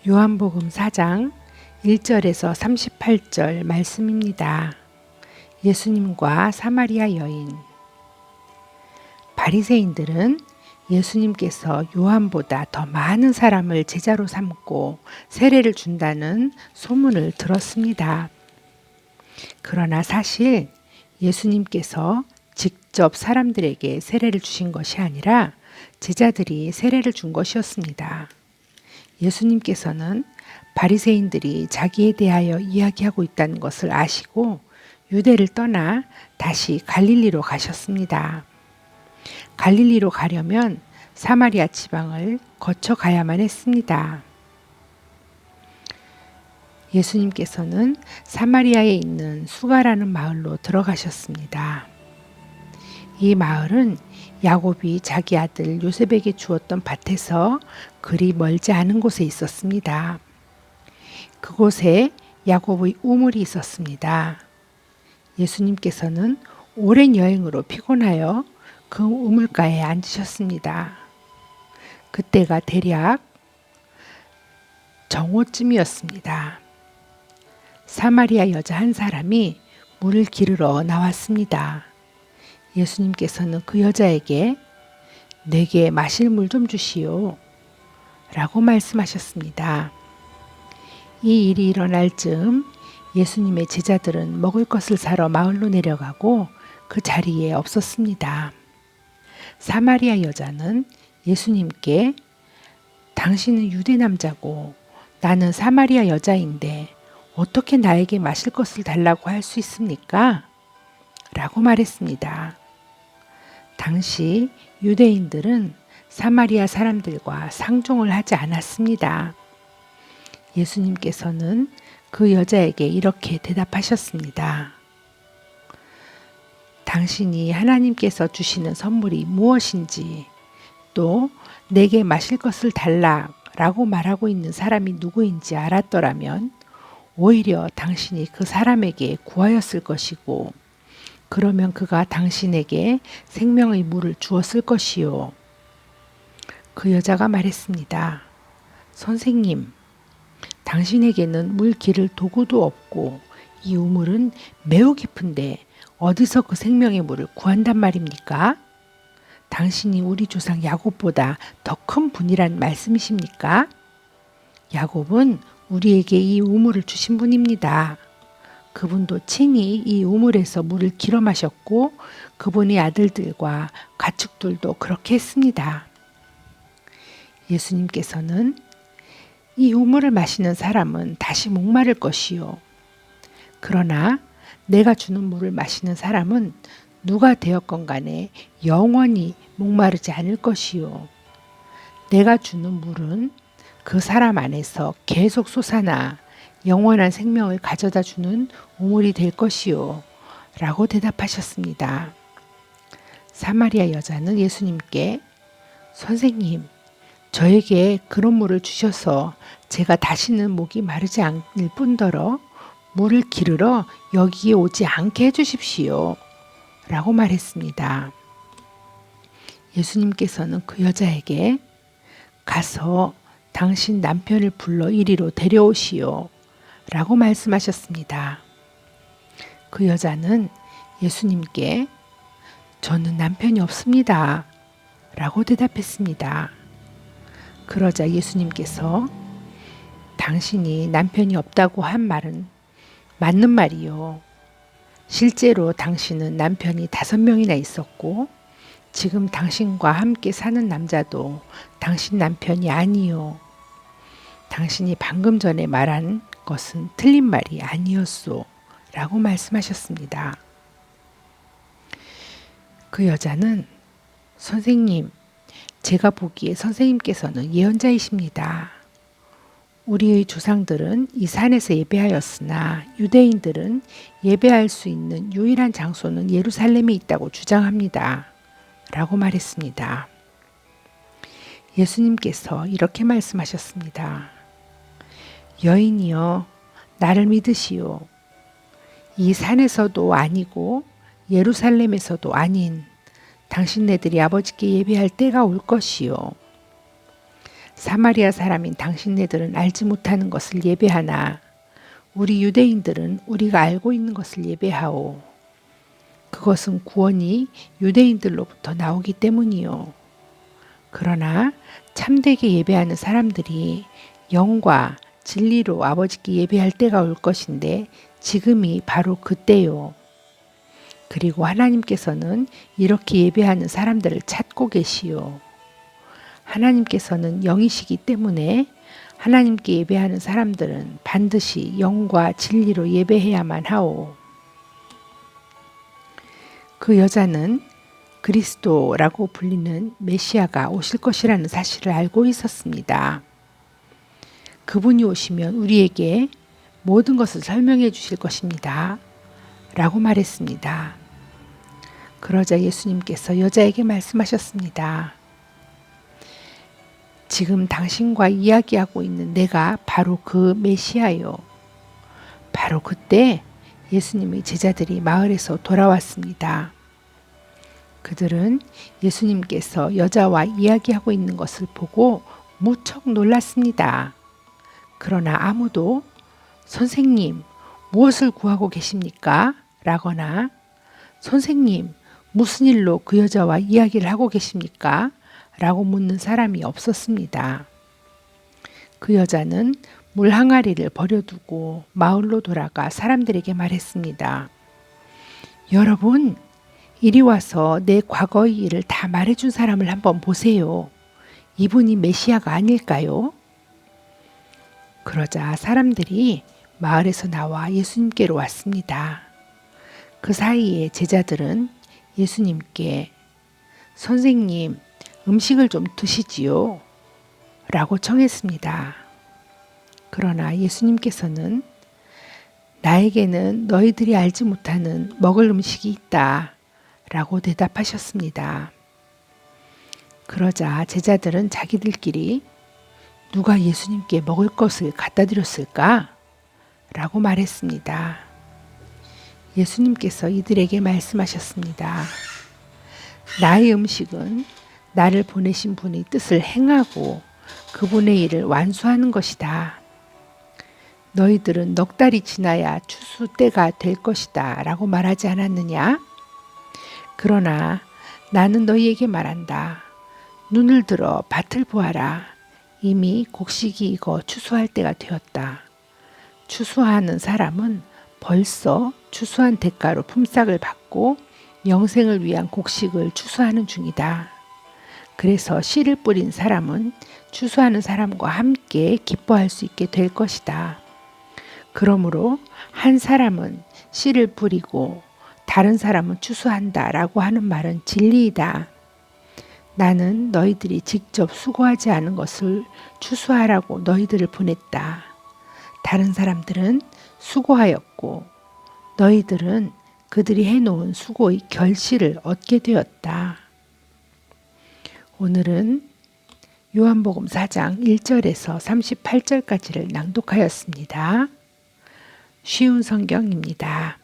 요한복음 4장 1절에서 38절 말씀입니다. 예수님과 사마리아 여인. 바리새인들은 예수님께서 요한보다 더 많은 사람을 제자로 삼고 세례를 준다는 소문을 들었습니다. 그러나 사실 예수님께서 직접 사람들에게 세례를 주신 것이 아니라 제자들이 세례를 준 것이었습니다. 예수님께서는 바리새인들이 자기에 대하여 이야기하고 있다는 것을 아시고 유대를 떠나 다시 갈릴리로 가셨습니다. 갈릴리로 가려면 사마리아 지방을 거쳐 가야만 했습니다. 예수님께서는 사마리아에 있는 수가라는 마을로 들어가셨습니다. 이 마을은 야곱이 자기 아들 요셉에게 주었던 밭에서 그리 멀지 않은 곳에 있었습니다. 그곳에 야곱의 우물이 있었습니다. 예수님께서는 오랜 여행으로 피곤하여 그 우물가에 앉으셨습니다. 그때가 대략 정오쯤이었습니다. 사마리아 여자 한 사람이 물을 기르러 나왔습니다. 예수님께서는 그 여자에게 내게 마실 물 좀 주시오 라고 말씀하셨습니다. 이 일이 일어날 즈음 예수님의 제자들은 먹을 것을 사러 마을로 내려가고 그 자리에 없었습니다. 사마리아 여자는 예수님께 당신은 유대 남자고 나는 사마리아 여자인데 어떻게 나에게 마실 것을 달라고 할 수 있습니까? 라고 말했습니다. 당시 유대인들은 사마리아 사람들과 상종을 하지 않았습니다. 예수님께서는 그 여자에게 이렇게 대답하셨습니다. 당신이 하나님께서 주시는 선물이 무엇인지 또 내게 마실 것을 달라라고 말하고 있는 사람이 누구인지 알았더라면 오히려 당신이 그 사람에게 구하였을 것이고 그러면 그가 당신에게 생명의 물을 주었을 것이요. 그 여자가 말했습니다. 선생님, 당신에게는 물 기를 도구도 없고 이 우물은 매우 깊은데 어디서 그 생명의 물을 구한단 말입니까? 당신이 우리 조상 야곱보다 더 큰 분이란 말씀이십니까? 야곱은 우리에게 이 우물을 주신 분입니다. 그분도 친히 이 우물에서 물을 길어 마셨고 그분의 아들들과 가축들도 그렇게 했습니다. 예수님께서는 이 우물을 마시는 사람은 다시 목마를 것이요. 그러나 내가 주는 물을 마시는 사람은 누가 되었건 간에 영원히 목마르지 않을 것이요. 내가 주는 물은 그 사람 안에서 계속 솟아나 영원한 생명을 가져다 주는 우물이 될 것이요. 라고 대답하셨습니다. 사마리아 여자는 예수님께 선생님, 저에게 그런 물을 주셔서 제가 다시는 목이 마르지 않을 뿐더러 물을 기르러 여기에 오지 않게 해주십시오. 라고 말했습니다. 예수님께서는 그 여자에게 가서 당신 남편을 불러 이리로 데려오시오. 라고 말씀하셨습니다. 그 여자는 예수님께 저는 남편이 없습니다. 라고 대답했습니다. 그러자 예수님께서 당신이 남편이 없다고 한 말은 맞는 말이요. 실제로 당신은 남편이 5명이나 있었고 지금 당신과 함께 사는 남자도 당신 남편이 아니요. 당신이 방금 전에 말한 것은 틀린 말이 아니었소. 라고 말씀하셨습니다. 그 여자는 선생님, 제가 보기에 선생님께서는 예언자이십니다. 우리의 조상들은 이 산에서 예배하였으나 유대인들은 예배할 수 있는 유일한 장소는 예루살렘에 있다고 주장합니다. 라고 말했습니다. 예수님께서 이렇게 말씀하셨습니다. 여인이여, 나를 믿으시오. 이 산에서도 아니고 예루살렘에서도 아닌 당신네들이 아버지께 예배할 때가 올 것이요. 사마리아 사람인 당신네들은 알지 못하는 것을 예배하나 우리 유대인들은 우리가 알고 있는 것을 예배하오. 그것은 구원이 유대인들로부터 나오기 때문이요. 그러나 참되게 예배하는 사람들이 영과 진리로 아버지께 예배할 때가 올 것인데 지금이 바로 그때요. 그리고 하나님께서는 이렇게 예배하는 사람들을 찾고 계시오. 하나님께서는 영이시기 때문에 하나님께 예배하는 사람들은 반드시 영과 진리로 예배해야만 하오. 그 여자는 그리스도라고 불리는 메시아가 오실 것이라는 사실을 알고 있었습니다. 그분이 오시면 우리에게 모든 것을 설명해 주실 것입니다. 라고 말했습니다. 그러자 예수님께서 여자에게 말씀하셨습니다. 지금 당신과 이야기하고 있는 내가 바로 그 메시아요. 바로 그때 예수님의 제자들이 마을에서 돌아왔습니다. 그들은 예수님께서 여자와 이야기하고 있는 것을 보고 무척 놀랐습니다. 그러나 아무도 선생님, 무엇을 구하고 계십니까? 라거나 선생님, 무슨 일로 그 여자와 이야기를 하고 계십니까? 라고 묻는 사람이 없었습니다. 그 여자는 물 항아리를 버려두고 마을로 돌아가 사람들에게 말했습니다. 여러분, 이리 와서 내 과거의 일을 다 말해준 사람을 한번 보세요. 이분이 메시아가 아닐까요? 그러자 사람들이 마을에서 나와 예수님께로 왔습니다. 그 사이에 제자들은 예수님께 선생님, 음식을 좀 드시지요. 라고 청했습니다. 그러나 예수님께서는 나에게는 너희들이 알지 못하는 먹을 음식이 있다. 라고 대답하셨습니다. 그러자 제자들은 자기들끼리 누가 예수님께 먹을 것을 갖다 드렸을까? 라고 말했습니다. 예수님께서 이들에게 말씀하셨습니다. 나의 음식은 나를 보내신 분의 뜻을 행하고 그분의 일을 완수하는 것이다. 너희들은 넉 달이 지나야 추수 때가 될 것이다 라고 말하지 않았느냐? 그러나 나는 너희에게 말한다. 눈을 들어 밭을 보아라. 이미 곡식이 익어 추수할 때가 되었다. 추수하는 사람은 벌써 추수한 대가로 품삯을 받고 영생을 위한 곡식을 추수하는 중이다. 그래서 씨를 뿌린 사람은 추수하는 사람과 함께 기뻐할 수 있게 될 것이다. 그러므로 한 사람은 씨를 뿌리고 다른 사람은 추수한다 라고 하는 말은 진리이다. 나는 너희들이 직접 수고하지 않은 것을 추수하라고 너희들을 보냈다. 다른 사람들은 수고하였고 너희들은 그들이 해놓은 수고의 결실을 얻게 되었다. 오늘은 요한복음 4장 1절에서 38절까지를 낭독하였습니다. 쉬운 성경입니다.